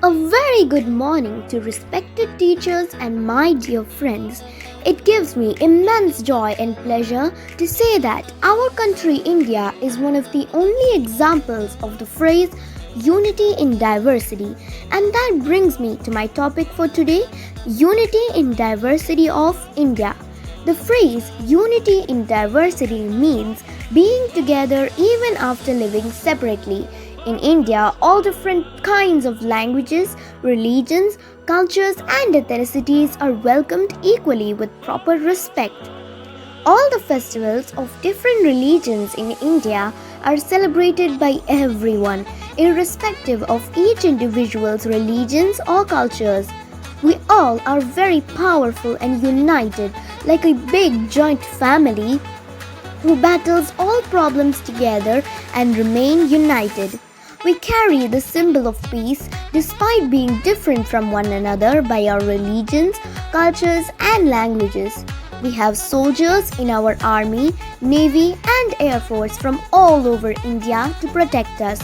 A very good morning to respected teachers and my dear friends. It gives me immense joy and pleasure to say that our country India is one of the only examples of the phrase unity in diversity. And that brings me to my topic for today, unity in diversity of India. The phrase unity in diversity means being together even after living separately. In India, all different kinds of languages, religions, cultures, and ethnicities are welcomed equally with proper respect. All the festivals of different religions in India are celebrated by everyone, irrespective of each individual's religions or cultures. We all are very powerful and united, like a big joint family who battles all problems together and remain united. We carry the symbol of peace despite being different from one another by our religions, cultures, and languages. We have soldiers in our army, navy, and air force from all over India to protect us.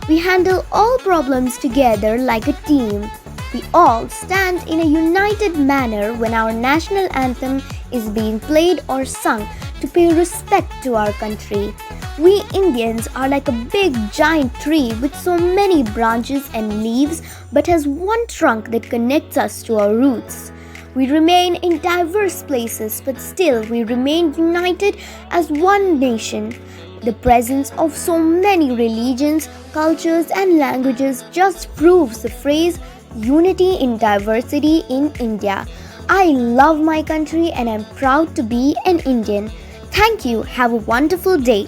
We handle all problems together like a team. We all stand in a united manner when our national anthem is being played or sung to pay respect to our country. We Indians are like a big giant tree with so many branches and leaves but has one trunk that connects us to our roots. We remain in diverse places but still we remain united as one nation. The presence of so many religions, cultures and languages just proves the phrase unity in diversity in India. I love my country and am proud to be an Indian. Thank you. Have a wonderful day.